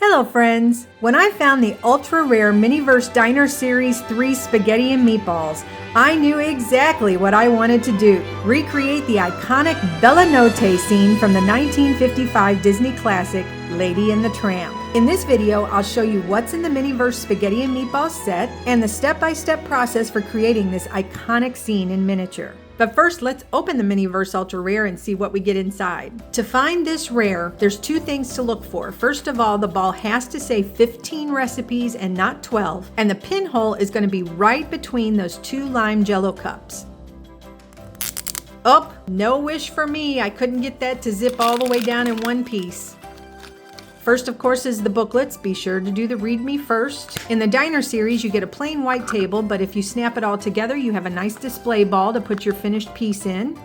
Hello friends! When I found the Ultra-Rare Miniverse Diner Series 3 Spaghetti and Meatballs, I knew exactly what I wanted to do. Recreate the iconic Bella Notte scene from the 1955 Disney classic, Lady and the Tramp. In this video, I'll show you what's in the Miniverse Spaghetti and Meatballs set and the step-by-step process for creating this iconic scene in miniature. But first, let's open the Miniverse Ultra Rare and see what we get inside. To find this rare, there's two things to look for. First of all, the ball has to say 15 recipes and not 12, and the pinhole is going to be right between those two lime jello cups. Oh, no wish for me. I couldn't get that to zip all the way down in one piece. First, of course, is the booklets. Be sure to do the read me first. In the Diner series, you get a plain white table, but if you snap it all together, you have a nice display ball to put your finished piece in.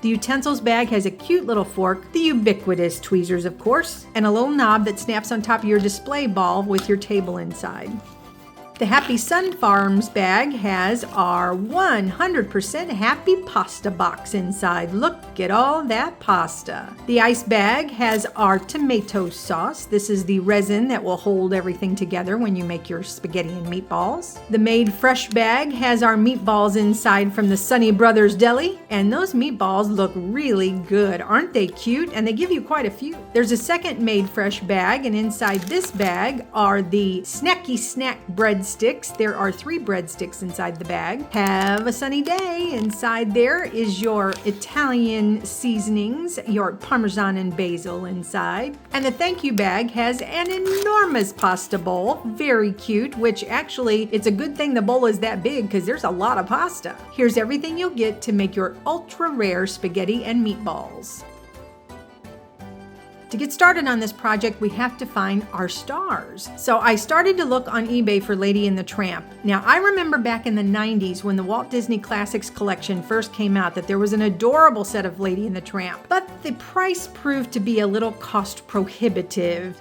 The utensils bag has a cute little fork, the ubiquitous tweezers, of course, and a little knob that snaps on top of your display ball with your table inside. The Happy Sun Farms bag has our 100% happy pasta box inside. Look at all that pasta. The ice bag has our tomato sauce. This is the resin that will hold everything together when you make your spaghetti and meatballs. The Made Fresh bag has our meatballs inside from the Sunny Brothers Deli. And those meatballs look really good. Aren't they cute? And they give you quite a few. There's a second Made Fresh bag, and inside this bag are the Snacky Snack breadsticks. There are 3 breadsticks inside the bag. Have a sunny day. Inside there is your Italian seasonings, your Parmesan and basil inside. And the thank you bag has an enormous pasta bowl. Very cute, which actually, it's a good thing the bowl is that big because there's a lot of pasta. Here's everything you'll get to make your ultra-rare spaghetti and meatballs. To get started on this project, we have to find our stars. So I started to look on eBay for Lady and the Tramp. Now, I remember back in the 90s when the Walt Disney Classics collection first came out that there was an adorable set of Lady and the Tramp, but the price proved to be a little cost prohibitive.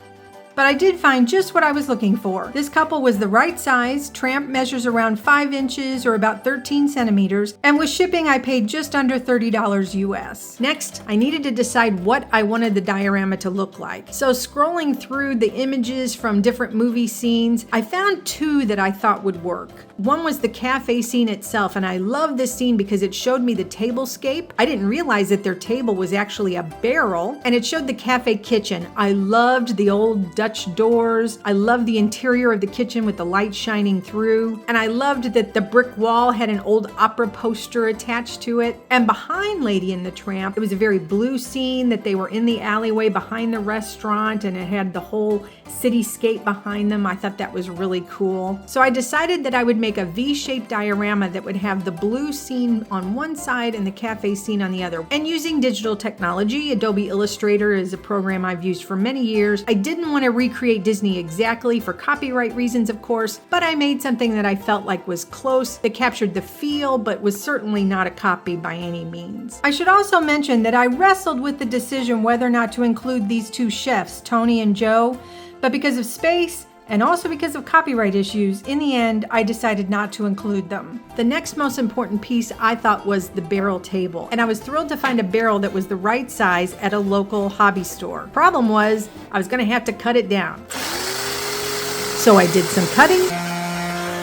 But I did find just what I was looking for. This couple was the right size. Tramp measures around 5 inches or about 13 centimeters. And with shipping, I paid just under $30 US. Next, I needed to decide what I wanted the diorama to look like. So scrolling through the images from different movie scenes, I found 2 that I thought would work. One was the cafe scene itself, and I love this scene because it showed me the tablescape. I didn't realize that their table was actually a barrel, and it showed the cafe kitchen. I loved the old Dutch doors. I loved the interior of the kitchen with the light shining through. And I loved that the brick wall had an old opera poster attached to it. And behind Lady and the Tramp, it was a very blue scene that they were in the alleyway behind the restaurant, and it had the whole cityscape behind them. I thought that was really cool. So I decided that I would make a V-shaped diorama that would have the blue scene on one side and the cafe scene on the other. And using digital technology, Adobe Illustrator is a program I've used for many years. I didn't want to recreate Disney exactly for copyright reasons, of course, but I made something that I felt like was close, that captured the feel, but was certainly not a copy by any means. I should also mention that I wrestled with the decision whether or not to include these 2 chefs, Tony and Joe, but because of space and also because of copyright issues, in the end, I decided not to include them. The next most important piece I thought was the barrel table, and I was thrilled to find a barrel that was the right size at a local hobby store. Problem was, I was gonna have to cut it down. So I did some cutting,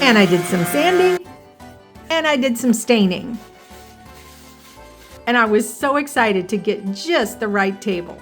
and I did some sanding, and I did some staining. And I was so excited to get just the right table.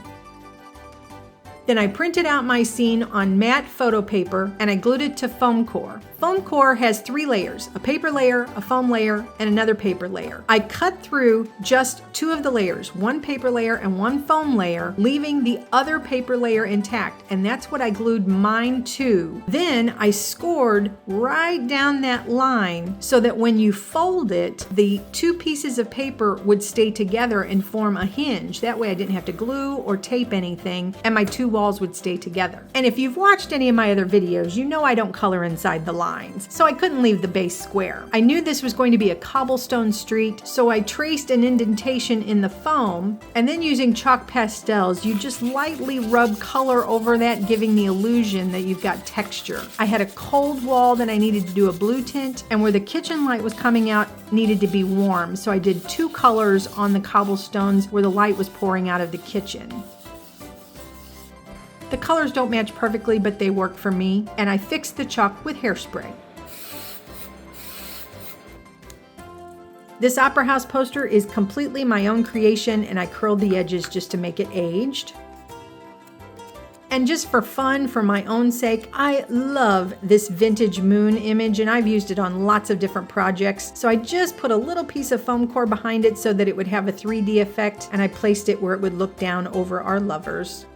Then I printed out my scene on matte photo paper and I glued it to foam core. Foam core has 3 layers, a paper layer, a foam layer, and another paper layer. I cut through just 2 of the layers, 1 paper layer and 1 foam layer, leaving the other paper layer intact, and that's what I glued mine to. Then I scored right down that line so that when you fold it, the 2 pieces of paper would stay together and form a hinge. That way I didn't have to glue or tape anything, and my 2 walls would stay together. And if you've watched any of my other videos, you know I don't color inside the lines, so I couldn't leave the base square. I knew this was going to be a cobblestone street, so I traced an indentation in the foam, and then using chalk pastels, you just lightly rub color over that, giving the illusion that you've got texture. I had a cold wall that I needed to do a blue tint, and where the kitchen light was coming out needed to be warm, so I did 2 colors on the cobblestones where the light was pouring out of the kitchen. The colors don't match perfectly, but they work for me, and I fixed the chalk with hairspray. This Opera House poster is completely my own creation, and I curled the edges just to make it aged. And just for fun, for my own sake, I love this vintage moon image, and I've used it on lots of different projects. So I just put a little piece of foam core behind it so that it would have a 3D effect, and I placed it where it would look down over our lovers.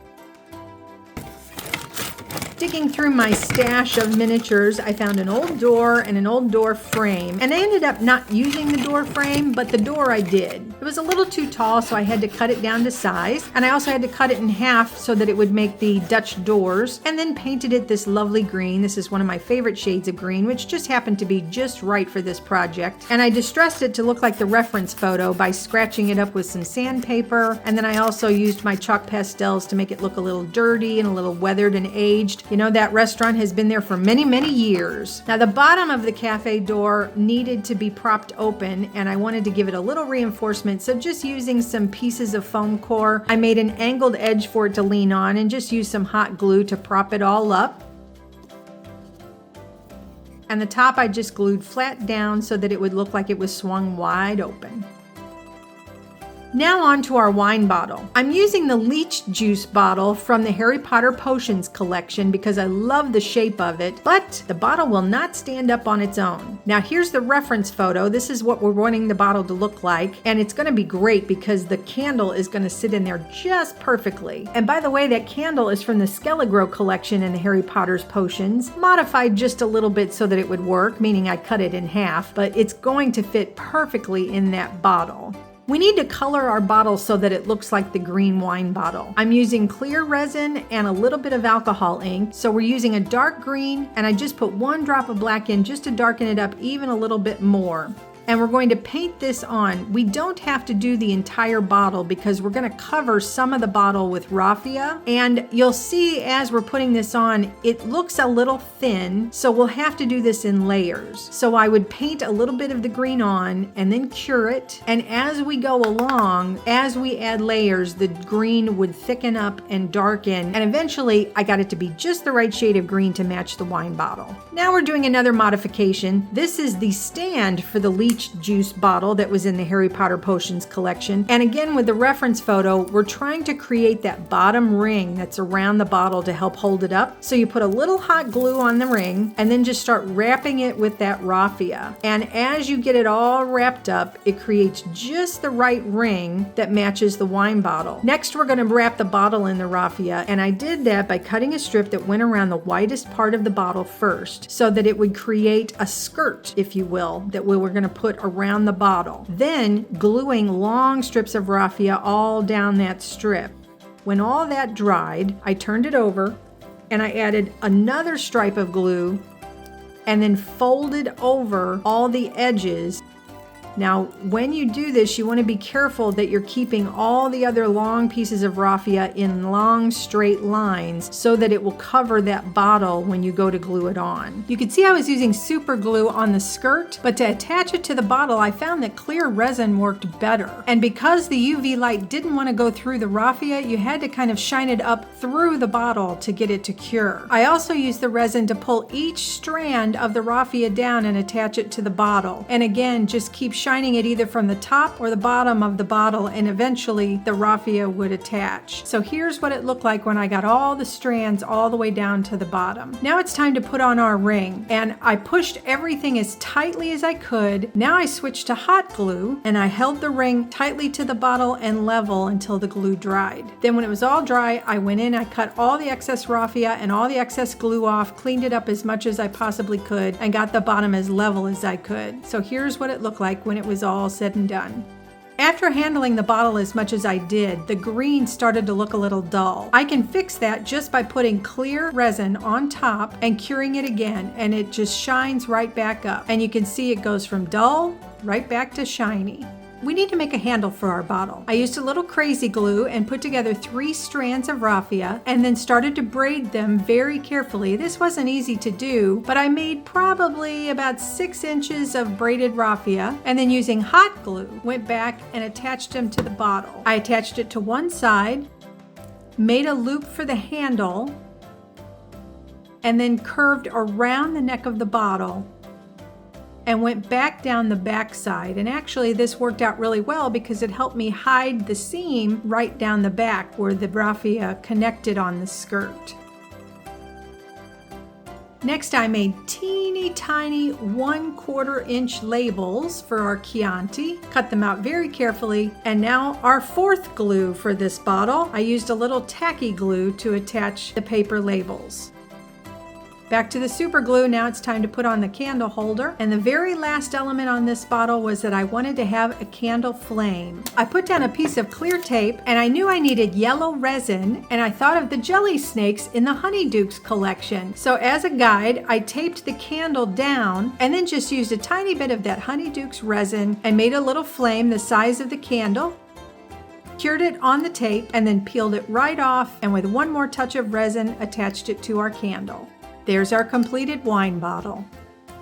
Digging through my stash of miniatures, I found an old door and an old door frame, and I ended up not using the door frame, but the door I did. It was a little too tall, so I had to cut it down to size, and I also had to cut it in half so that it would make the Dutch doors, and then painted it this lovely green. This is one of my favorite shades of green, which just happened to be just right for this project. And I distressed it to look like the reference photo by scratching it up with some sandpaper, and then I also used my chalk pastels to make it look a little dirty and a little weathered and aged. You know, that restaurant has been there for many, many years. Now, the bottom of the cafe door needed to be propped open, and I wanted to give it a little reinforcement, so just using some pieces of foam core, I made an angled edge for it to lean on and just used some hot glue to prop it all up. And the top I just glued flat down so that it would look like it was swung wide open. Now on to our wine bottle. I'm using the leech juice bottle from the Harry Potter Potions collection because I love the shape of it, but the bottle will not stand up on its own. Now here's the reference photo. This is what we're wanting the bottle to look like, and it's going to be great because the candle is going to sit in there just perfectly. And by the way, that candle is from the Skelligro collection in the Harry Potter's Potions, modified just a little bit so that it would work, meaning I cut it in half, but it's going to fit perfectly in that bottle. We need to color our bottle so that it looks like the green wine bottle. I'm using clear resin and a little bit of alcohol ink. So we're using a dark green, and I just put 1 drop of black in just to darken it up even a little bit more. And we're going to paint this on. We don't have to do the entire bottle because we're going to cover some of the bottle with raffia. And you'll see as we're putting this on, it looks a little thin, so we'll have to do this in layers. So I would paint a little bit of the green on and then cure it. And as we go along, as we add layers, the green would thicken up and darken. And eventually I got it to be just the right shade of green to match the wine bottle. Now we're doing another modification. This is the stand for the leech juice bottle that was in the Harry Potter Potions collection. And again, with the reference photo, we're trying to create that bottom ring that's around the bottle to help hold it up. So you put a little hot glue on the ring and then just start wrapping it with that raffia. And as you get it all wrapped up, it creates just the right ring that matches the wine bottle. Next, we're going to wrap the bottle in the raffia. And I did that by cutting a strip that went around the widest part of the bottle first so that it would create a skirt, if you will, that we were going to put around the bottle. Then gluing long strips of raffia all down that strip. When all that dried, I turned it over and I added another stripe of glue and then folded over all the edges. Now, when you do this, you want to be careful that you're keeping all the other long pieces of raffia in long straight lines so that it will cover that bottle when you go to glue it on. You can see I was using super glue on the skirt, but to attach it to the bottle, I found that clear resin worked better. And because the UV light didn't want to go through the raffia, you had to kind of shine it up through the bottle to get it to cure. I also used the resin to pull each strand of the raffia down and attach it to the bottle. And again, just keep shining it either from the top or the bottom of the bottle, and eventually the raffia would attach. So here's what it looked like when I got all the strands all the way down to the bottom. Now it's time to put on our ring, and I pushed everything as tightly as I could. Now I switched to hot glue and I held the ring tightly to the bottle and level until the glue dried. Then when it was all dry, I went in, I cut all the excess raffia and all the excess glue off, cleaned it up as much as I possibly could, and got the bottom as level as I could. So here's what it looked like when it was all said and done. After handling the bottle as much as I did, the green started to look a little dull. I can fix that just by putting clear resin on top and curing it again, and it just shines right back up. And you can see it goes from dull right back to shiny. We need to make a handle for our bottle. I used a little crazy glue and put together 3 strands of raffia and then started to braid them very carefully. This wasn't easy to do, but I made probably about 6 inches of braided raffia, and then using hot glue, went back and attached them to the bottle. I attached it to one side. made a loop for the handle, and then curved around the neck of the bottle and went back down the back side. And actually this worked out really well because it helped me hide the seam right down the back where the raffia connected on the skirt. Next, I made teeny tiny 1/4 inch labels for our Chianti, cut them out very carefully. And now our fourth glue for this bottle, I used a little tacky glue to attach the paper labels. Back to the super glue. Now it's time to put on the candle holder. And the very last element on this bottle was that I wanted to have a candle flame. I put down a piece of clear tape and I knew I needed yellow resin, and I thought of the jelly snakes in the Honeydukes collection. So as a guide, I taped the candle down and then just used a tiny bit of that Honeydukes resin and made a little flame the size of the candle. Cured it on the tape and then peeled it right off, and with one more touch of resin attached it to our candle. There's our completed wine bottle.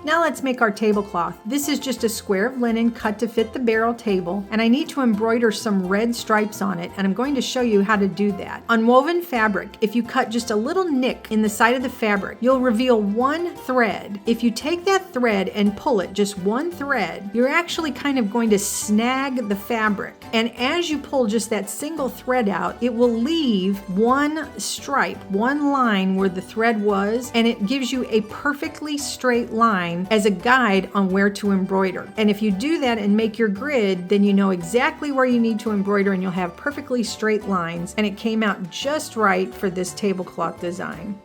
Now let's make our tablecloth. This is just a square of linen cut to fit the barrel table, and I need to embroider some red stripes on it, and I'm going to show you how to do that. On woven fabric, if you cut just a little nick in the side of the fabric, you'll reveal one thread. If you take that thread and pull it, just one thread, you're actually kind of going to snag the fabric. And as you pull just that single thread out, it will leave one stripe, one line where the thread was, and it gives you a perfectly straight line as a guide on where to embroider. And if you do that and make your grid, then you know exactly where you need to embroider and you'll have perfectly straight lines, and it came out just right for this tablecloth design.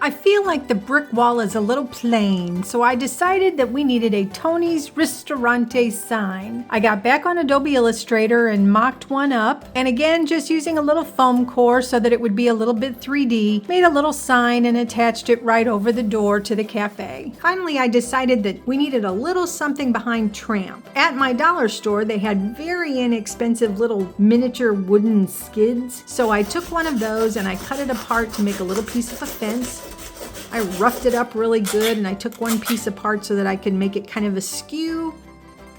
I feel like the brick wall is a little plain, so I decided that we needed a Tony's Ristorante sign. I got back on Adobe Illustrator and mocked one up, and again, just using a little foam core so that it would be a little bit 3D, made a little sign and attached it right over the door to the cafe. Finally, I decided that we needed a little something behind Tramp. At my dollar store, they had very inexpensive little miniature wooden skids, so I took one of those and I cut it apart to make a little piece of a fence. I roughed it up really good, and I took one piece apart so that I could make it kind of askew,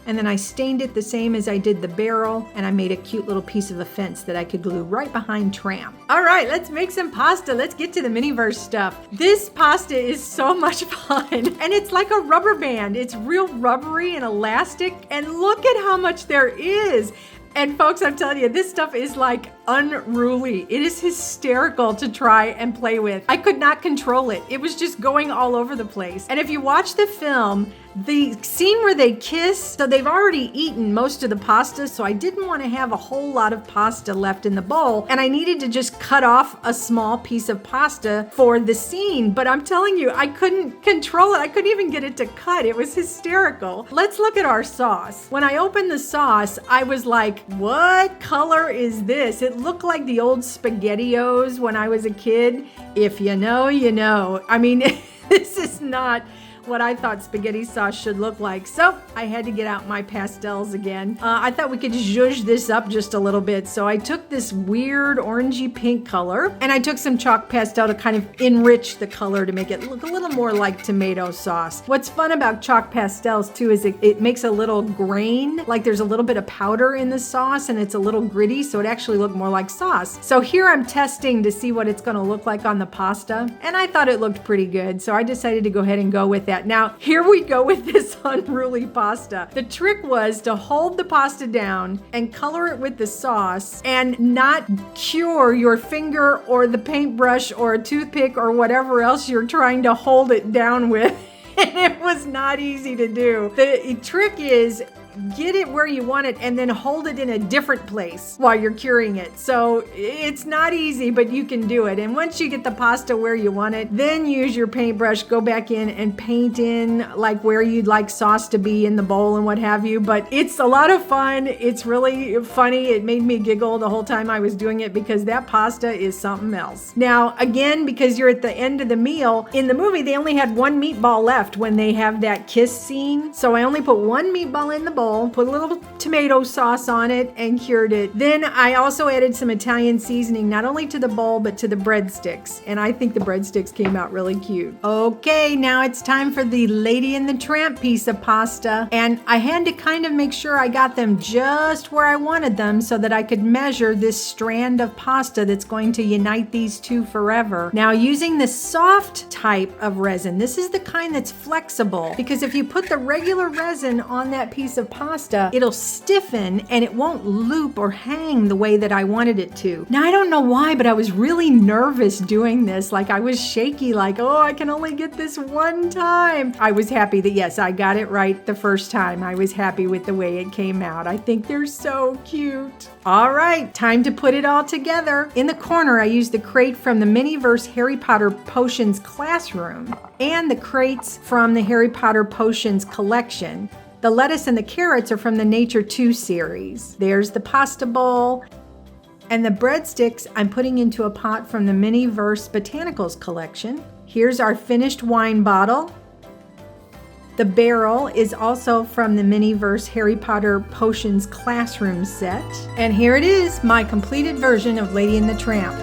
and then I stained it the same as I did the barrel, and I made a cute little piece of a fence that I could glue right behind Tramp. All right, let's make some pasta. Let's get to the Miniverse stuff. This pasta is so much fun, and it's like a rubber band. It's real rubbery and elastic, and look at how much there is. And folks, I'm telling you, this stuff is like unruly. It is hysterical to try and play with. I could not control it. It was just going all over the place. And if you watch the film, the scene where they kiss, so they've already eaten most of the pasta, so I didn't want to have a whole lot of pasta left in the bowl, and I needed to just cut off a small piece of pasta for the scene. But I'm telling you, I couldn't control it. I couldn't even get it to cut. It was hysterical. Let's look at our sauce. When I opened the sauce, I was like, what color is this? It looked like the old SpaghettiOs when I was a kid. If you know, you know. I mean, this is not what I thought spaghetti sauce should look like. So I had to get out my pastels again. I thought we could zhuzh this up just a little bit. So I took this weird orangey pink color and I took some chalk pastel to kind of enrich the color to make it look a little more like tomato sauce. What's fun about chalk pastels too is it makes a little grain, like there's a little bit of powder in the sauce and it's a little gritty, so it actually looked more like sauce. So here I'm testing to see what it's gonna look like on the pasta, and I thought it looked pretty good, so I decided to go ahead and go with that. Now, here we go with this unruly pasta. The trick was to hold the pasta down and color it with the sauce and not cure your finger or the paintbrush or a toothpick or whatever else you're trying to hold it down with. And it was not easy to do. The trick is get it where you want it and then hold it in a different place while you're curing it. So it's not easy, but you can do it. And once you get the pasta where you want it, then use your paintbrush, go back in and paint in like where you'd like sauce to be in the bowl and what have you. But it's a lot of fun. It's really funny. It made me giggle the whole time I was doing it because that pasta is something else. Now, again, because you're at the end of the meal, in the movie, they only had one meatball left when they have that kiss scene. So I only put one meatball in the bowl. bowl, put a little tomato sauce on it, and cured it. Then I also added some Italian seasoning, not only to the bowl, but to the breadsticks. And I think the breadsticks came out really cute. Okay, now it's time for the Lady and the Tramp piece of pasta. And I had to kind of make sure I got them just where I wanted them so that I could measure this strand of pasta that's going to unite these two forever. Now, using the soft type of resin, this is the kind that's flexible, because if you put the regular resin on that piece of pasta, it'll stiffen and it won't loop or hang the way that I wanted it to. Now, I don't know why, but I was really nervous doing this. Like, I was shaky, like, oh, I can only get this one time. I was happy that, yes, I got it right the first time. I was happy with the way it came out. I think they're so cute. All right, time to put it all together. In the corner, I used the crate from the Miniverse Harry Potter Potions classroom and the crates from the Harry Potter Potions collection. The lettuce and the carrots are from the Nature 2 series. There's the pasta bowl. And the breadsticks I'm putting into a pot from the Miniverse Botanicals collection. Here's our finished wine bottle. The barrel is also from the Miniverse Harry Potter Potions classroom set. And here it is, my completed version of Lady and the Tramp.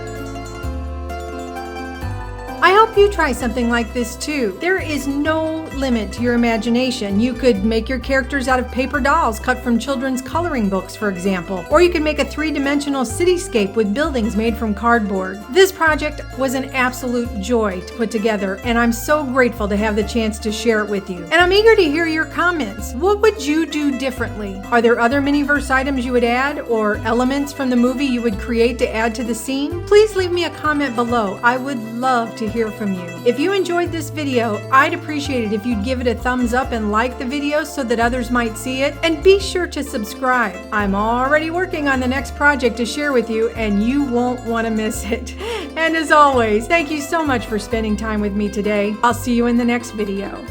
I hope you try something like this too. There is no limit to your imagination. You could make your characters out of paper dolls cut from children's coloring books, for example. Or you could make a three-dimensional cityscape with buildings made from cardboard. This project was an absolute joy to put together, and I'm so grateful to have the chance to share it with you. And I'm eager to hear your comments. What would you do differently? Are there other Miniverse items you would add, or elements from the movie you would create to add to the scene? Please leave me a comment below. I would love to hear from you. If you enjoyed this video, I'd appreciate it if you'd give it a thumbs up and like the video so that others might see it, and be sure to subscribe. I'm already working on the next project to share with you, and you won't want to miss it. And as always, thank you so much for spending time with me today. I'll see you in the next video.